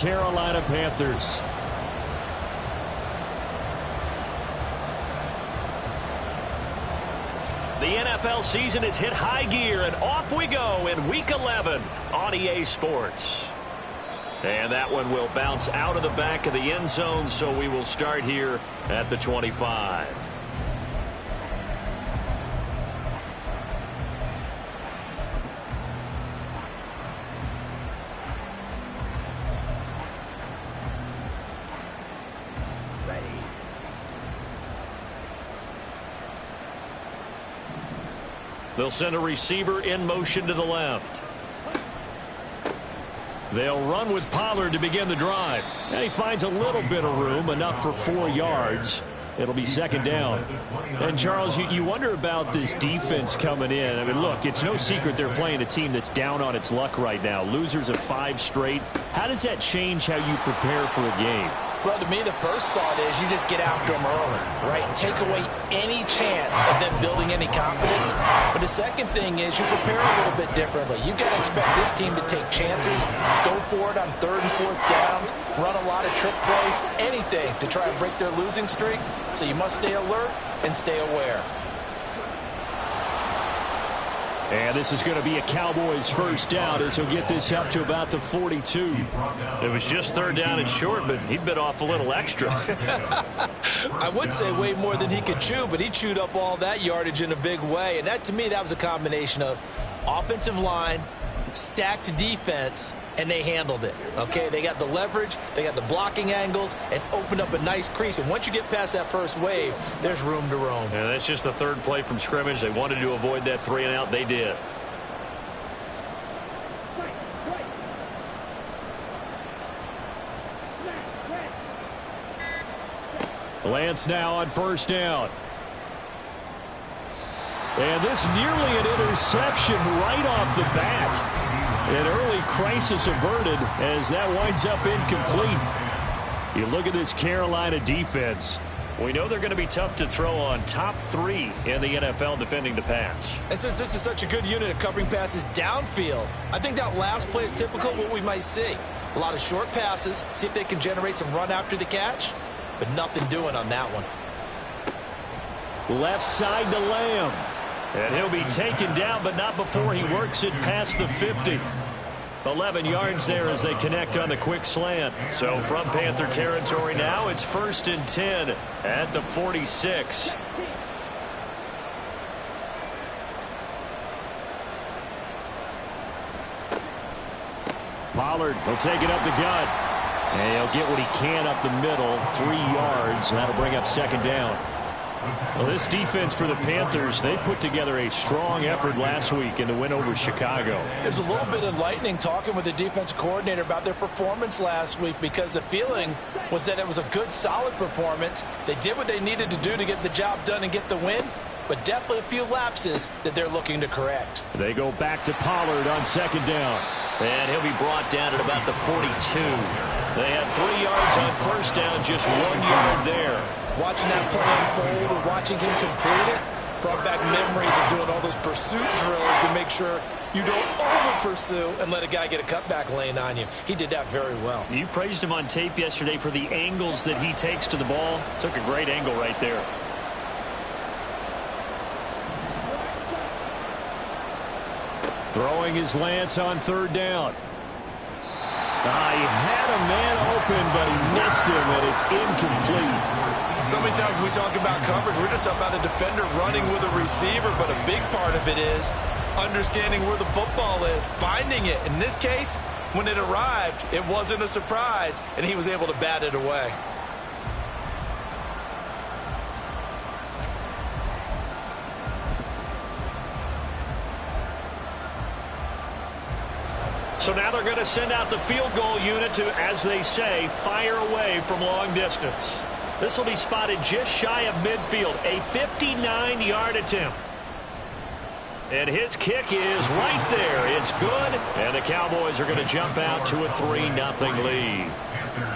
Carolina Panthers. The NFL season has hit high gear, and off we go in Week 11 on EA Sports. And that one will bounce out of the back of the end zone, so we will start here at the 25. They'll send a receiver in motion to the left. They'll run with Pollard to begin the drive. And he finds a little bit of room, enough for 4 yards. It'll be second down. And, Charles, you wonder about this defense coming in. I mean, look, it's no secret they're playing a team that's down on its luck right now. Losers of 5 straight. How does that change how you prepare for a game? Well, to me, the first thought is you just get after them early, right? Take away any chance of them building any confidence. But the second thing is you prepare a little bit differently. You got to expect this team to take chances, go for it on 3rd and 4th downs, run a lot of trick plays, anything to try and break their losing streak. So you must stay alert and stay aware. And this is going to be a Cowboys first down as he'll get this up to about the 42. It was just 3rd down and short, but he bit off a little extra. I would say way more than he could chew, but he chewed up all that yardage in a big way. And that, to me, that was a combination of offensive line, stacked defense, and they handled it. Okay, they got the leverage, they got the blocking angles, and opened up a nice crease. And once you get past that first wave, there's room to roam. And that's just the 3rd play from scrimmage. They wanted to avoid that 3 and out. They did. Lance now on first down. And this nearly an interception right off the bat. An early crisis averted as that winds up incomplete. You look at this Carolina defense. We know they're going to be tough to throw on, top 3 in the NFL defending the pass. And since this is such a good unit of covering passes downfield, I think that last play is typical of what we might see. A lot of short passes, see if they can generate some run after the catch, but nothing doing on that one. Left side to Lamb. And he'll be taken down, but not before he works it past the 50. 11 yards there as they connect on the quick slant. So from Panther territory now, it's 1st and 10 at the 46. Pollard will take it up the gut. And he'll get what he can up the middle, 3 yards, and that'll bring up second down. Well, this defense for the Panthers, they put together a strong effort last week in the win over Chicago. It was a little bit enlightening talking with the defense coordinator about their performance last week because the feeling was that it was a good, solid performance. They did what they needed to do to get the job done and get the win, but definitely a few lapses that they're looking to correct. They go back to Pollard on second down. And he'll be brought down at about the 42. They had 3 yards on first down, just 1 yard there. Watching that play unfold and watching him complete it brought back memories of doing all those pursuit drills to make sure you don't over-pursue and let a guy get a cutback lane on you. He did that very well. You praised him on tape yesterday for the angles that he takes to the ball. Took a great angle right there. Throwing his Lance on 3rd down. He had a man open, but he missed him, and it's incomplete. So many times when we talk about coverage, we're just talking about a defender running with a receiver, but a big part of it is understanding where the football is, finding it. In this case, when it arrived, it wasn't a surprise, and he was able to bat it away. So now they're going to send out the field goal unit to, as they say, fire away from long distance. This will be spotted just shy of midfield, a 59-yard attempt. And his kick is right there. It's good, and the Cowboys are going to jump out to a 3-0 lead.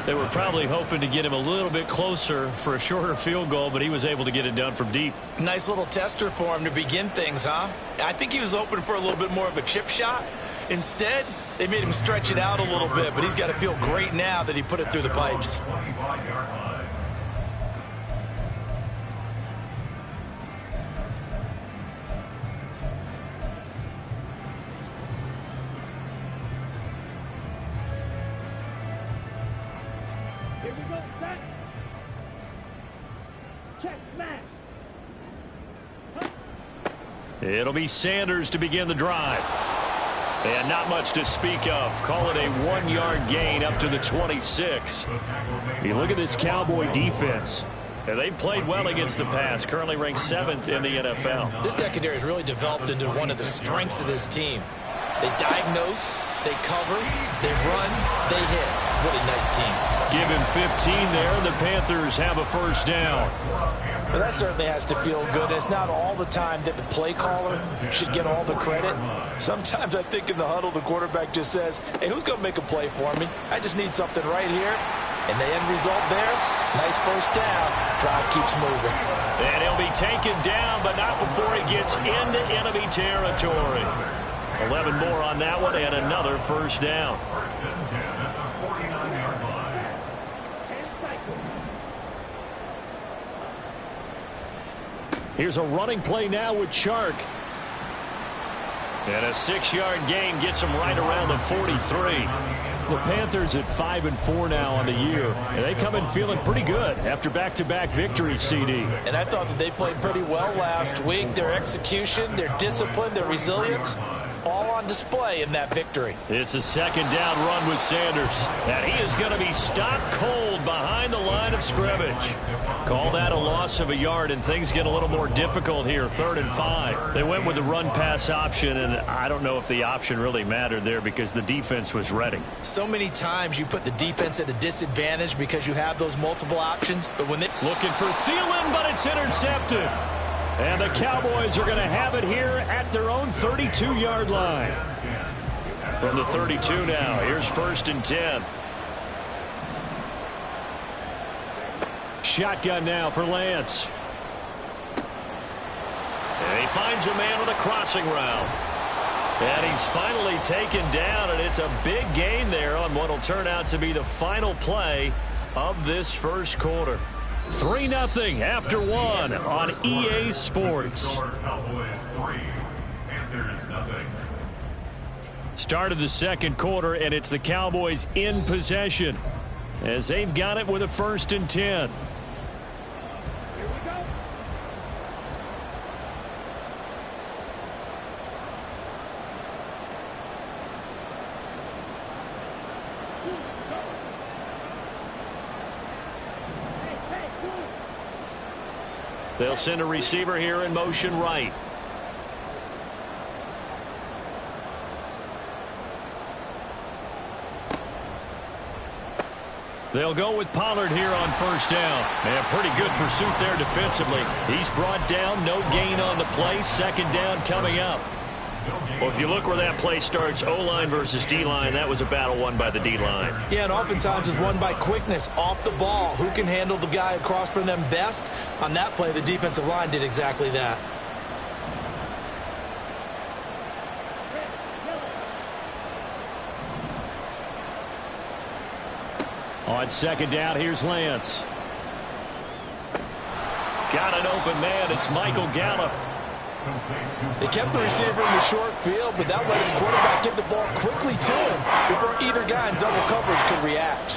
They were probably hoping to get him a little bit closer for a shorter field goal, but he was able to get it done from deep. Nice little tester for him to begin things, huh? I think he was hoping for a little bit more of a chip shot. Instead, They made him stretch it out a little bit, but he's got to feel great now that he put it through the pipes. Here we go, set. Check, smash. It'll be Sanders to begin the drive. And not much to speak of. Call it a 1-yard gain up to the 26. You look at this Cowboy defense. And they've played well against the pass, currently ranked 7th in the NFL. This secondary has really developed into one of the strengths of this team. They diagnose, they cover, they run, they hit. What a nice team. Give him 15 there, and the Panthers have a first down. Well, that certainly has to feel good. It's not all the time that the play caller should get all the credit. Sometimes I think in the huddle, the quarterback just says, hey, who's going to make a play for me? I just need something right here. And the end result there, nice first down. Drive keeps moving. And he'll be taken down, but not before he gets into enemy territory. 11 more on that one, and another first down. Here's a running play now with Chark. And a 6-yard gain gets him right around the 43. The Panthers at 5-4 now on the year. And they come in feeling pretty good after back-to-back victories, CD. And I thought that they played pretty well last week. Their execution, their discipline, their resilience, all on display in that victory. It's a second down run with Sanders. And he is going to be stopped cold behind the line of scrimmage. Call that a loss of a yard, and things get a little more difficult here. 3rd and 5. They went with the run-pass option, and I don't know if the option really mattered there because the defense was ready. So many times you put the defense at a disadvantage because you have those multiple options. But when they looking for Thielen, but it's intercepted. And the Cowboys are going to have it here at their own 32-yard line. From the 32 now, here's 1st and 10. Shotgun now for Lance. And he finds a man with a crossing route. And he's finally taken down, and it's a big gain there on what will turn out to be the final play of this first quarter. 3-0 after 1 on EA Sports. Start of the second quarter, and it's the Cowboys in possession as they've got it with a 1st and 10. They'll send a receiver here in motion right. They'll go with Pollard here on 1st down. And pretty good pursuit there defensively. He's brought down, no gain on the play. 2nd down coming up. Well, if you look where that play starts, O-line versus D-line, that was a battle won by the D-line. Yeah, and oftentimes it's won by quickness off the ball. Who can handle the guy across from them best? On that play, the defensive line did exactly that. On 2nd down, here's Lance. Got an open man. It's Michael Gallup. They kept the receiver in the short field, but that let his quarterback get the ball quickly to him before either guy in double coverage could react.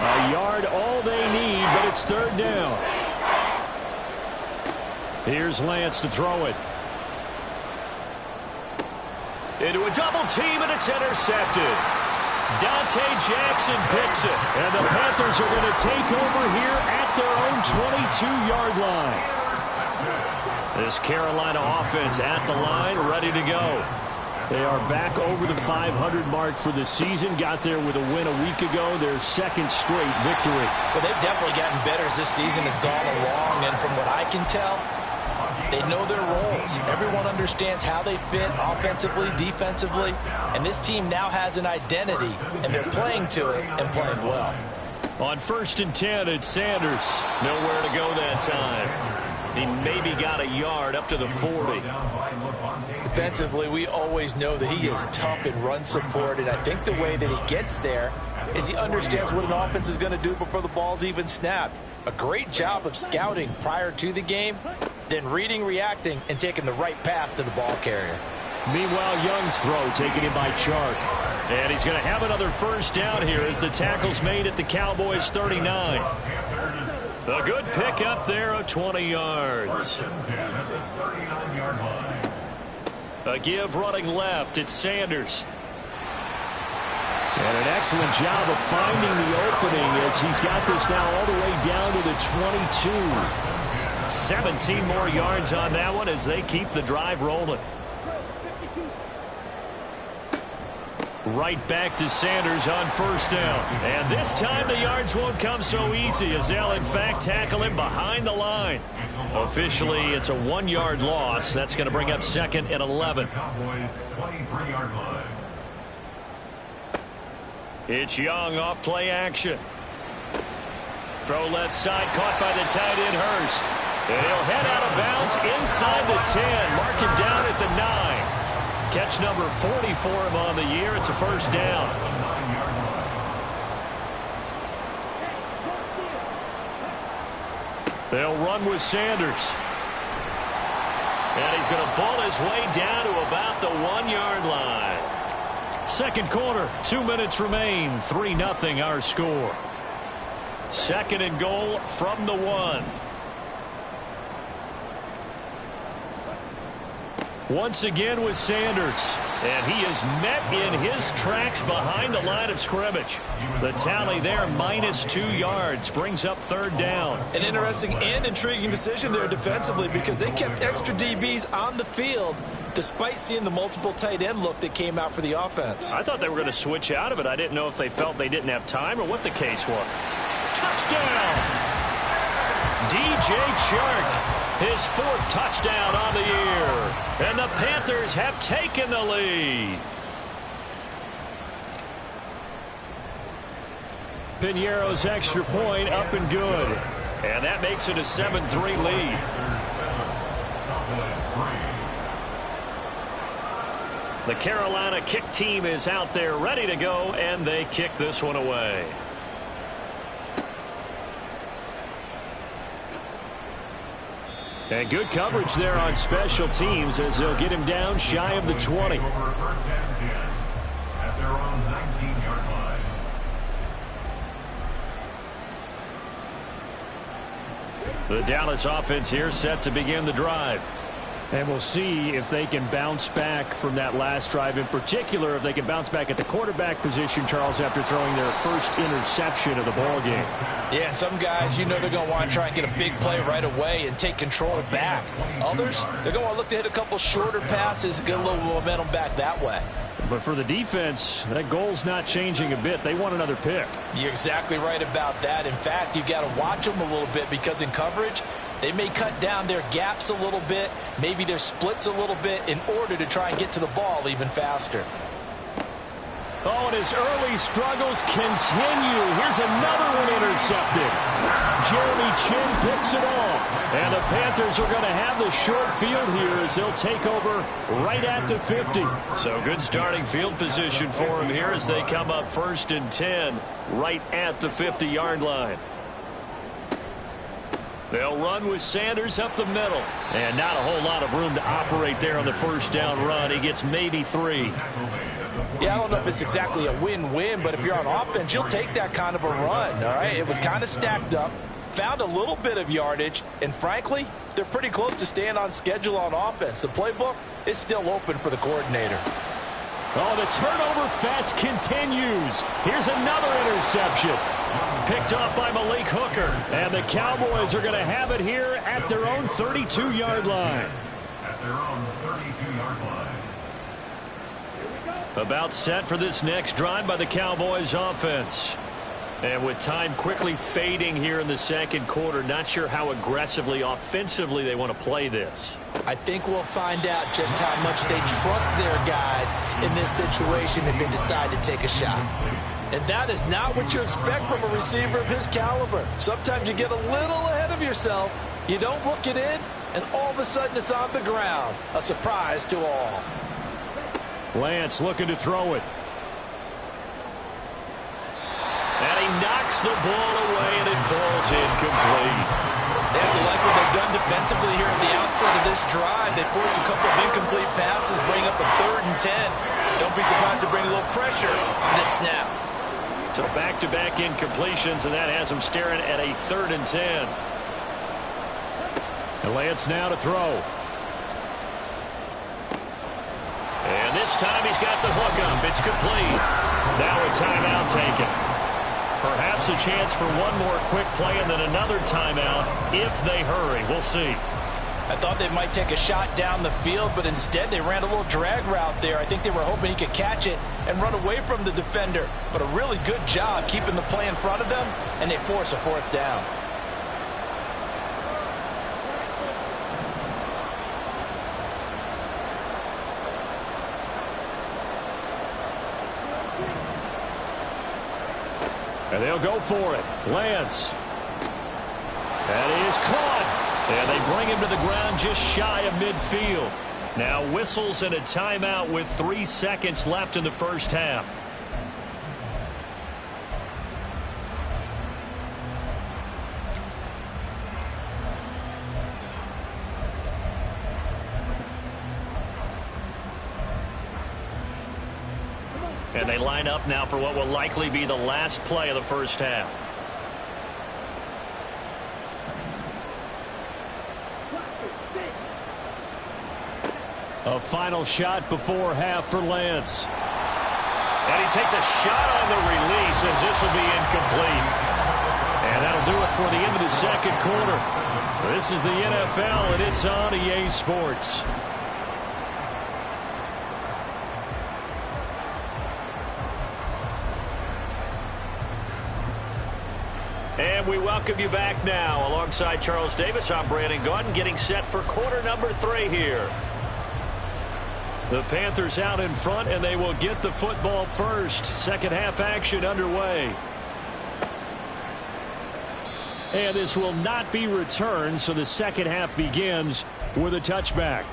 A yard all they need, but it's 3rd down. Here's Lance to throw it. Into a double team, and it's intercepted. Dante Jackson picks it, and the Panthers are going to take over here at their own 22-yard line. This Carolina offense at the line, ready to go. They are back over the 500 mark for the season. Got there with a win a week ago, their 2nd straight victory. Well, they've definitely gotten better as this season has gone along, and from what I can tell, they know their roles. Everyone understands how they fit offensively, defensively, and this team now has an identity, and they're playing to it and playing well. On 1st and 10, it's Sanders. Nowhere to go that time. He maybe got a yard up to the 40. The defensively, we always know that he is tough in run support, and I think the way that he gets there is he understands what an offense is going to do before the ball's even snapped. A great job of scouting prior to the game, then reading, reacting, and taking the right path to the ball carrier. Meanwhile, Young's throw taken in by Chark. And he's going to have another first down here as the tackle's made at the Cowboys' 39. A good pickup there of 20 yards. A give running left. It's Sanders. And an excellent job of finding the opening as he's got this now all the way down to the 22. 17 more yards on that one as they keep the drive rolling. Right back to Sanders on first down. And this time the yards won't come so easy as they'll in fact tackle him behind the line. Officially, it's a 1-yard loss. That's going to bring up 2nd and 11. It's Young off play action. Throw left side, caught by the tight end Hurst. And he'll head out of bounds inside the 10. Mark him down at the 9. Catch number 40 for him on the year. It's a first down. They'll run with Sanders. And he's going to bull his way down to about the 1-yard line. Second quarter, 2 minutes remain. 3-0 our score. 2nd and goal from the 1. Once again with Sanders. And he is met in his tracks behind the line of scrimmage. The tally there, -2 yards, brings up 3rd down. An interesting and intriguing decision there defensively because they kept extra DBs on the field despite seeing the multiple tight end look that came out for the offense. I thought they were going to switch out of it. I didn't know if they felt they didn't have time or what the case was. Touchdown! DJ Chark. His 4th touchdown on the year. And the Panthers have taken the lead. Piñeiro's extra point up and good. And that makes it a 7-3 lead. The Carolina kick team is out there ready to go, and they kick this one away. And good coverage there on special teams as they'll get him down shy of the 20. The Dallas offense here set to begin the drive. And we'll see if they can bounce back from that last drive. In particular, if they can bounce back at the quarterback position, Charles, after throwing their first interception of the ball game. Yeah, and some guys, you know they're going to want to try and get a big play right away and take control back. Others, they're going to want to look to hit a couple shorter passes, get a little momentum back that way. But for the defense, that goal's not changing a bit. They want another pick. You're exactly right about that. In fact, you've got to watch them a little bit because in coverage, they may cut down their gaps a little bit, maybe their splits a little bit in order to try and get to the ball even faster. Oh, and his early struggles continue. Here's another one intercepted. Jeremy Chin picks it off. And the Panthers are going to have the short field here as they'll take over right at the 50. So good starting field position for him here as they come up 1st and 10 right at the 50-yard line. They'll run with Sanders up the middle. And not a whole lot of room to operate there on the first down run. He gets maybe 3. Yeah, I don't know if it's exactly a win-win, but if you're on offense, you'll take that kind of a run, all right? It was kind of stacked up, found a little bit of yardage, and frankly, they're pretty close to staying on schedule on offense. The playbook is still open for the coordinator. Oh, the turnover fest continues. Here's another interception. Picked off by Malik Hooker. And the Cowboys are going to have it here at their own 32-yard line. At their own 32-yard line. About set for this next drive by the Cowboys offense. And with time quickly fading here in the second quarter, not sure how aggressively, offensively they want to play this. I think we'll find out just how much they trust their guys in this situation if they decide to take a shot. And that is not what you expect from a receiver of his caliber. Sometimes you get a little ahead of yourself. You don't look it in, and all of a sudden it's on the ground. A surprise to all. Lance looking to throw it. And he knocks the ball away, and it falls incomplete. They have to like what they've done defensively here at the outset of this drive. They forced a couple of incomplete passes, bring up a 3rd and 10. Don't be surprised to bring a little pressure on this snap. So back-to-back incompletions, and that has them staring at a 3rd and 10. And Lance now to throw. And this time he's got the hook up. It's complete. Now a timeout taken. Perhaps a chance for one more quick play and then another timeout if they hurry. We'll see. I thought they might take a shot down the field, but instead they ran a little drag route there. I think they were hoping he could catch it and run away from the defender. But a really good job keeping the play in front of them, and they force a 4th down. And they'll go for it. Lance. That is caught. And they bring him to the ground just shy of midfield. Now whistles and a timeout with 3 seconds left in the first half. And they line up now for what will likely be the last play of the first half. A final shot before half for Lance. And he takes a shot on the release as this will be incomplete. And that'll do it for the end of the second quarter. This is the NFL, and it's on EA Sports. And we welcome you back now. Alongside Charles Davis, I'm Brandon Gaudin, getting set for quarter number 3 here. The Panthers out in front, and they will get the football first. Second half action underway. And this will not be returned, so the second half begins with a touchback.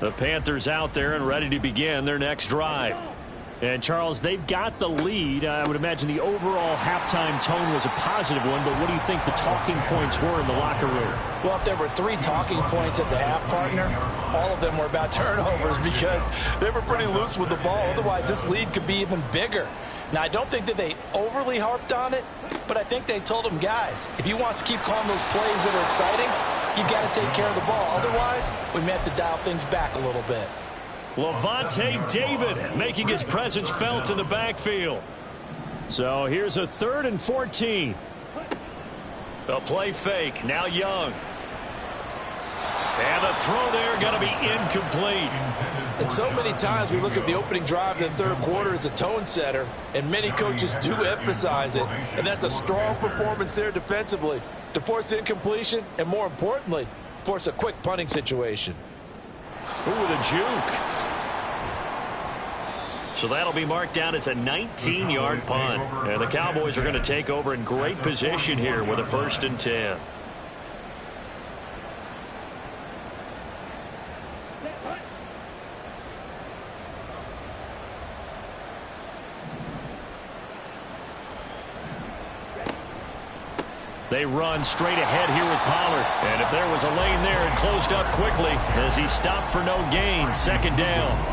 The Panthers out there and ready to begin their next drive. And, Charles, they've got the lead. I would imagine the overall halftime tone was a positive one, but what do you think the talking points were in the locker room? Well, if there were 3 talking points at the half, partner, all of them were about turnovers because they were pretty loose with the ball. Otherwise, this lead could be even bigger. Now, I don't think that they overly harped on it, but I think they told them, guys, if you want to keep calling those plays that are exciting, you've got to take care of the ball. Otherwise, we may have to dial things back a little bit. Levante David making his presence felt in the backfield. So here's a 3rd and 14. The play fake. Now Young. And the throw there going to be incomplete. And so many times we look at the opening drive in the third quarter as a tone setter, and many coaches do emphasize it. And that's a strong performance there defensively to force incompletion and, more importantly, force a quick punting situation. Ooh, the juke. So that'll be marked down as a 19-yard punt. And the Cowboys are going to take over in great position here with a 1st and 10. They run straight ahead here with Pollard. And if there was a lane there, it closed up quickly as he stopped for no gain. 2nd down.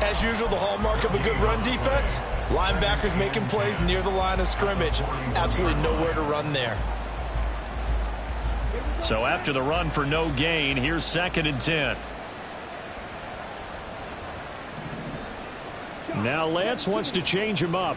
As usual, the hallmark of a good run defense, linebackers making plays near the line of scrimmage. Absolutely nowhere to run there. So after the run for no gain, here's 2nd and 10. Now Lance wants to change him up.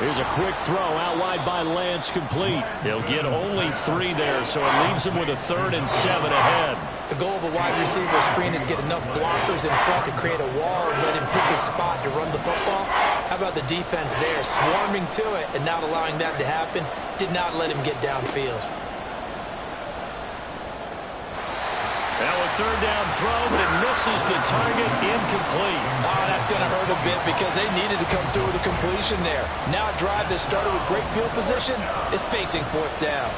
Here's a quick throw out wide by Lance, complete. He'll get only 3 there, so it leaves him with a 3rd and 7 ahead. The goal of a wide receiver screen is get enough blockers in front to create a wall and let him pick his spot to run the football. How about the defense there, swarming to it and not allowing that to happen? Did not let him get downfield. Now a third down throw, but it misses the target, incomplete. Oh, that's going to hurt a bit because they needed to come through with a completion there. Now a drive that started with great field position is facing fourth down.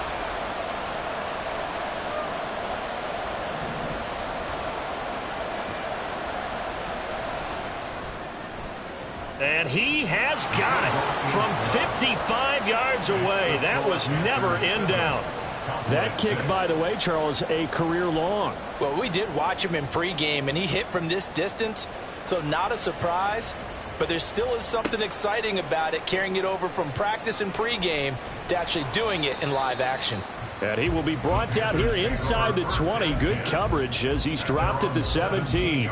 And he has got it from 55 yards away. That was never in doubt. That kick, by the way, Charles, a career long. Well, we did watch him in pregame, and he hit from this distance, so not a surprise. But there still is something exciting about it, carrying it over from practice and pregame to actually doing it in live action. And he will be brought down here inside the 20. Good coverage as he's dropped at the 17.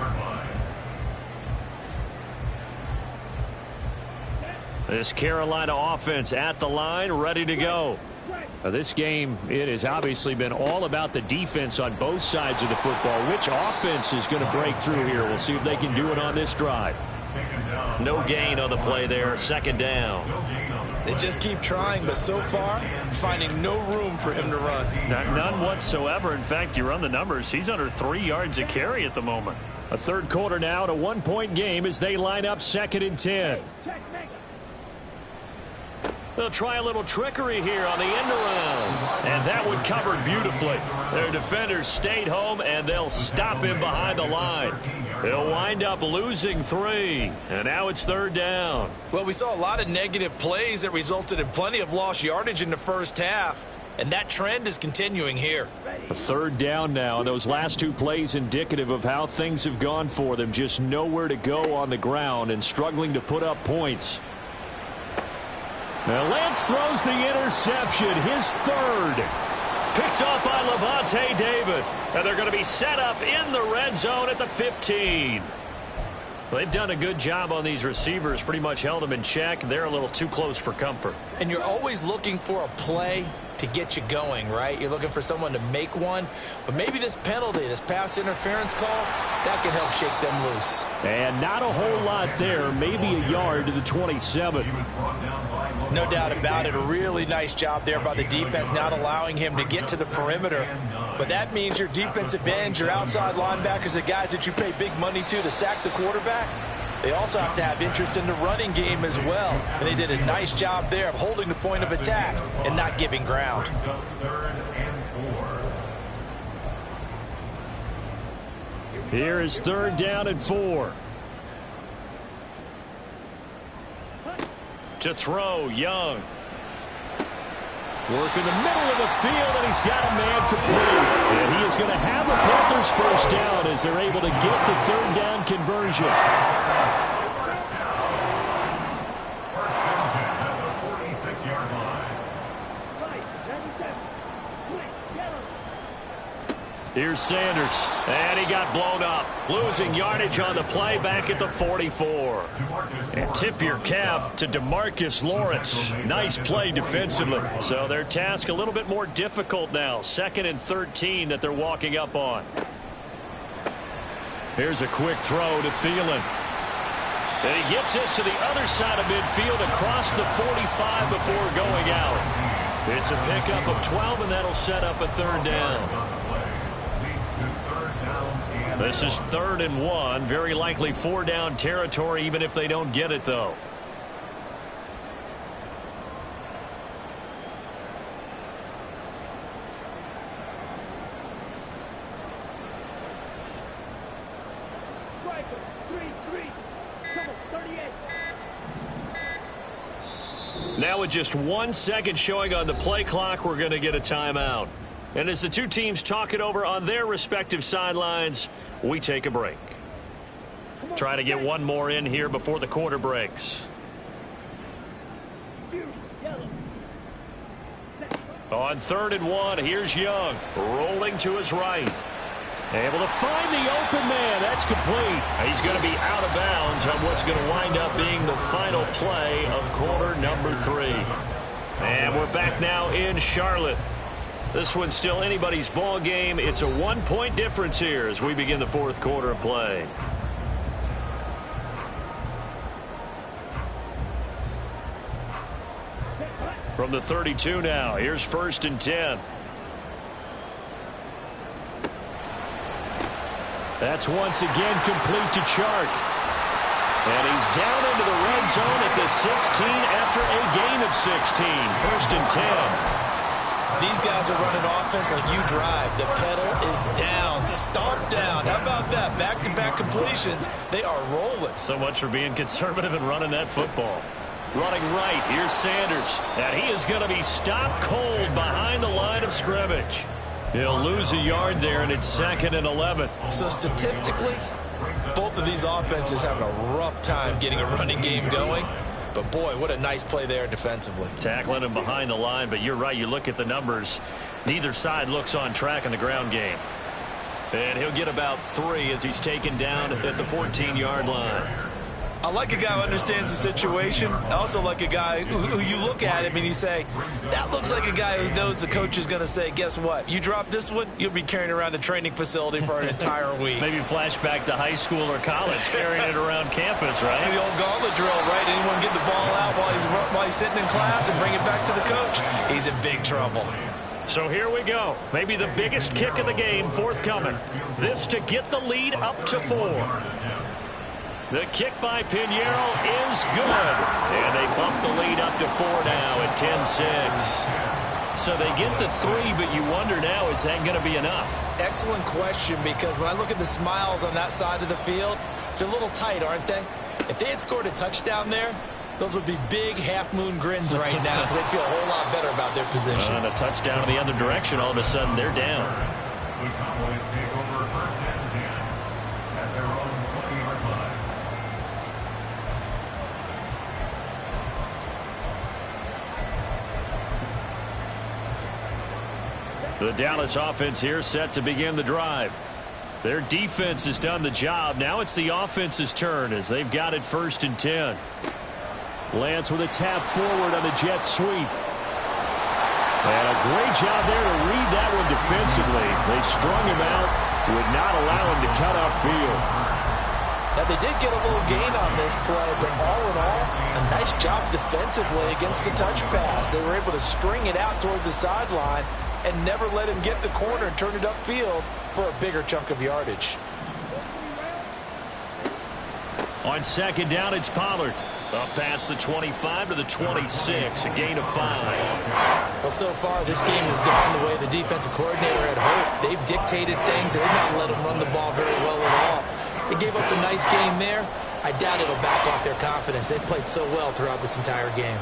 This Carolina offense at the line, ready to go. This game, it has obviously been all about the defense on both sides of the football. Which offense is going to break through here? We'll see if they can do it on this drive. No gain on the play there, second down. They just keep trying, but so far, finding no room for him to run. None whatsoever. In fact, you run the numbers, he's under 3 yards a carry at the moment. A third quarter now, and a one-point game as they line up second and 10. They'll try a little trickery here on the end around. And that one covered beautifully. Their defenders stayed home, and they'll stop him behind the line. They'll wind up losing 3. And now it's third down. Well, we saw a lot of negative plays that resulted in plenty of lost yardage in the first half. And that trend is continuing here. A third down now. And those last 2 plays indicative of how things have gone for them. Just nowhere to go on the ground and struggling to put up points. Now Lance throws the interception, his third. Picked off by Levante David. And they're going to be set up in the red zone at the 15. They've done a good job on these receivers, pretty much held them in check. They're a little too close for comfort. And you're always looking for a play to get you going, right? You're looking for someone to make one. But maybe this penalty, this pass interference call, that can help shake them loose. And not a whole lot there. Maybe a yard to the 27. No doubt about it. A really nice job there by the defense, not allowing him to get to the perimeter. But that means your defensive ends, your outside linebackers, the guys that you pay big money to sack the quarterback, they also have to have interest in the running game as well. And they did a nice job there of holding the point of attack and not giving ground. Here is third down and 4. To throw, Young. Work in the middle of the field, and he's got a man complete. And he is going to have the Panthers first down as they're able to get the third down conversion. First and 10 at the 46-yard line. Here's Sanders, and he got blown up. Losing yardage on the play back at the 44. And tip your cap to DeMarcus Lawrence. Nice play defensively. So their task a little bit more difficult now. 2nd and 13 that they're walking up on. Here's a quick throw to Thielen. And he gets this to the other side of midfield across the 45 before going out. It's a pickup of 12, and that'll set up a third down. This is 3rd and 1. Very likely 4-down territory, even if they don't get it, though. Now with just 1 second showing on the play clock, we're going to get a timeout. And as the two teams talk it over on their respective sidelines, we take a break. Try to get one more in here before the quarter breaks. On 3rd and 1, here's Young, rolling to his right. Able to find the open man. That's complete. He's going to be out of bounds on what's going to wind up being the final play of quarter number 3. And we're back now in Charlotte. This one's still anybody's ball game. It's a 1-point difference here as we begin the 4th quarter of play. From the 32 now, here's 1st and 10. That's once again complete to Chark. And he's down into the red zone at the 16 after a gain of 16. 1st and 10. These guys are running offense like you drive. The pedal is down, stomped down. How about that? Back-to-back completions. They are rolling. So much for being conservative and running that football. Running right, here's Sanders. And he is going to be stopped cold behind the line of scrimmage. He'll lose a yard there, and it's 2nd and 11. So statistically, both of these offenses having a rough time getting a running game going. But, boy, what a nice play there defensively. Tackling him behind the line, but you're right. You look at the numbers. Neither side looks on track in the ground game. And he'll get about 3 as he's taken down at the 14-yard line. I like a guy who understands the situation. I also like a guy who you look at him and you say, that looks like a guy who knows the coach is going to say, guess what? You drop this one, you'll be carrying around a training facility for an entire week. Maybe flashback to high school or college, carrying it around campus, right? And the old gauntlet drill, right? Anyone get the ball out while he's sitting in class and bring it back to the coach? He's in big trouble. So here we go. Maybe the biggest kick of the game forthcoming. This to get the lead up to 4. The kick by Pinheiro is good. And they bump the lead up to 4 now at 10-6. So they get the 3, but you wonder now, is that going to be enough? Excellent question, because when I look at the smiles on that side of the field, they're a little tight, aren't they? If they had scored a touchdown there, those would be big half-moon grins right now because they'd feel a whole lot better about their position. And a touchdown in the other direction, all of a sudden they're down. The Cowboys take over 1st and 10 at their own 20-yard line. The Dallas offense here set to begin the drive. Their defense has done the job. Now it's the offense's turn as they've got it 1st and 10. Lance with a tap forward on the jet sweep. And a great job there to read that one defensively. They strung him out, would not allow him to cut upfield. Now, they did get a little gain on this play, but all in all, a nice job defensively against the touch pass. They were able to string it out towards the sideline and never let him get the corner and turn it upfield for a bigger chunk of yardage. On 2nd down, it's Pollard. Up past the 25 to the 26, a gain of 5. Well, so far, this game has gone the way the defensive coordinator had hoped. They've dictated things, and they've not let him run the ball very well at all. They gave up a nice game there. I doubt it'll back off their confidence. They've played so well throughout this entire game.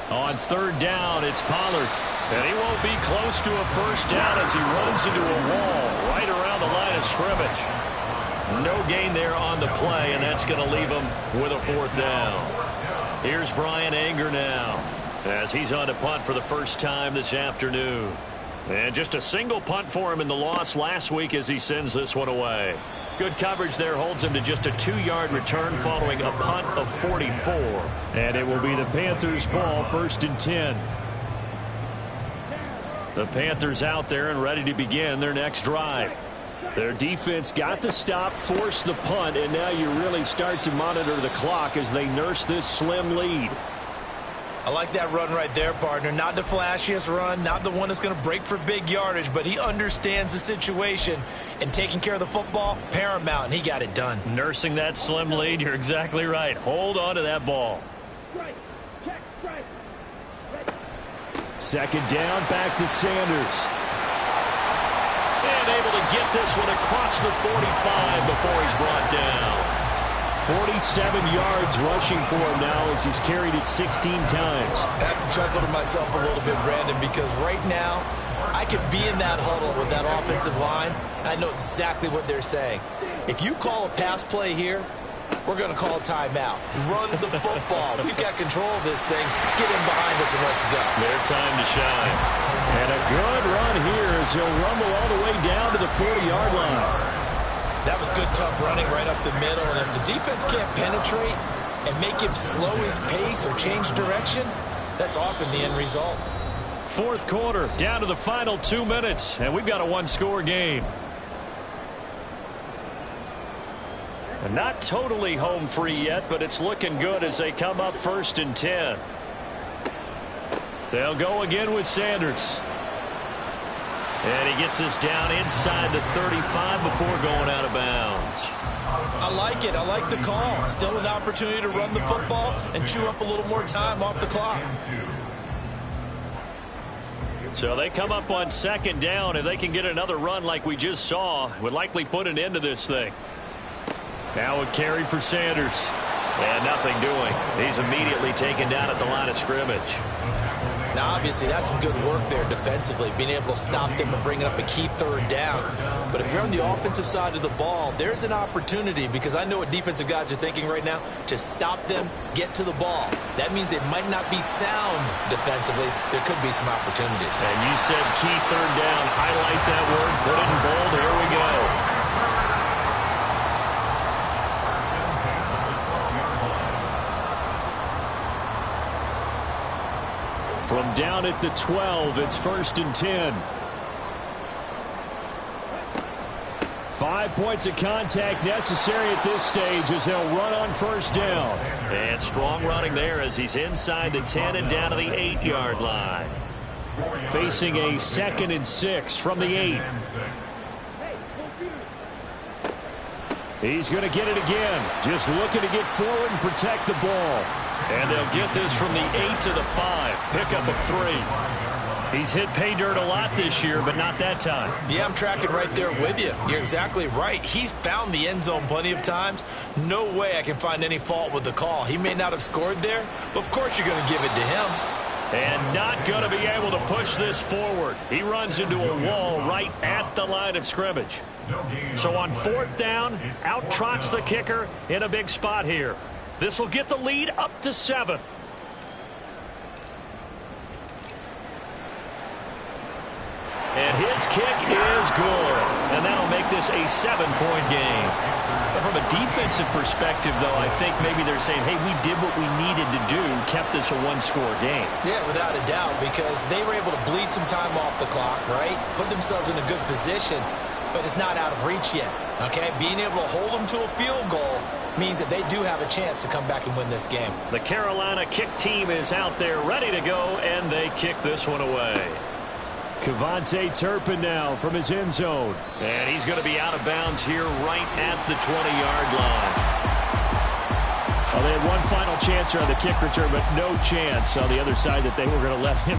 On 3rd down, it's Pollard. And he won't be close to a 1st down as he runs into a wall right around the line of scrimmage. No gain there on the play, and that's going to leave him with a 4th down. Here's Brian Anger now as he's on to punt for the first time this afternoon. And just a single punt for him in the loss last week as he sends this one away. Good coverage there holds him to just a 2-yard return following a punt of 44. And it will be the Panthers' ball, 1st and 10. The Panthers out there and ready to begin their next drive. Their defense got the stop, forced the punt, and now you really start to monitor the clock as they nurse this slim lead. I like that run right there, partner. Not the flashiest run, not the one that's going to break for big yardage, but he understands the situation, and taking care of the football, paramount, and he got it done. Nursing that slim lead, you're exactly right. Hold on to that ball. Strike. Check. Strike. 2nd down, back to Sanders. And able to get this one across the 45 before he's brought down. 47 yards rushing for him now as he's carried it 16 times. I have to chuckle to myself a little bit, Brandon, because right now I could be in that huddle with that offensive line. I know exactly what they're saying. If you call a pass play here, we're going to call a timeout. Run the football. We've got control of this thing. Get in behind us and let's go. Their time to shine. And a good run here as he'll rumble all the way down to the 40-yard line. That was good, tough running right up the middle. And if the defense can't penetrate and make him slow his pace or change direction, that's often the end result. 4th quarter, down to the final 2 minutes, and we've got a 1-score game. And not totally home free yet, but it's looking good as they come up 1st and 10. They'll go again with Sanders. And he gets this down inside the 35 before going out of bounds. I like it. I like the call. Still an opportunity to run the football and chew up a little more time off the clock. So they come up on second down. If they can get another run like we just saw, would likely put an end to this thing. Now a carry for Sanders. And nothing doing. He's immediately taken down at the line of scrimmage. Now, obviously, that's some good work there defensively, being able to stop them and bring up a key third down. But if you're on the offensive side of the ball, there's an opportunity, because I know what defensive guys are thinking right now, to stop them, get to the ball. That means it might not be sound defensively. There could be some opportunities. And you said key third down. Highlight that word. Put it in bold. Here we go. From down at the 12, it's 1st and 10. 5 points of contact necessary at this stage as they'll run on 1st down. And strong running there as he's inside the 10 and down to the 8-yard line. Facing a 2nd and 6 from the 8. He's going to get it again. Just looking to get forward and protect the ball. And they'll get this from the 8 to the 5. Pickup of 3. He's hit pay dirt a lot this year, but not that time. Yeah, I'm tracking right there with you. You're exactly right. He's found the end zone plenty of times. No way I can find any fault with the call. He may not have scored there, but of course you're going to give it to him. And not going to be able to push this forward. He runs into a wall right at the line of scrimmage. So on 4th down, out trots the kicker in a big spot here. This will get the lead up to 7. And his kick is good. And that'll make this a 7-point game. But from a defensive perspective, though, I think maybe they're saying, hey, we did what we needed to do, kept this a 1-score game. Yeah, without a doubt, because they were able to bleed some time off the clock, right? Put themselves in a good position, but it's not out of reach yet, okay? Being able to hold them to a field goal means that they do have a chance to come back and win this game. The Carolina kick team is out there ready to go, and they kick this one away. Kevontae Turpin now from his end zone. And he's going to be out of bounds here right at the 20-yard line. Well, they had one final chance here on the kick return, but no chance on the other side that they were going to let him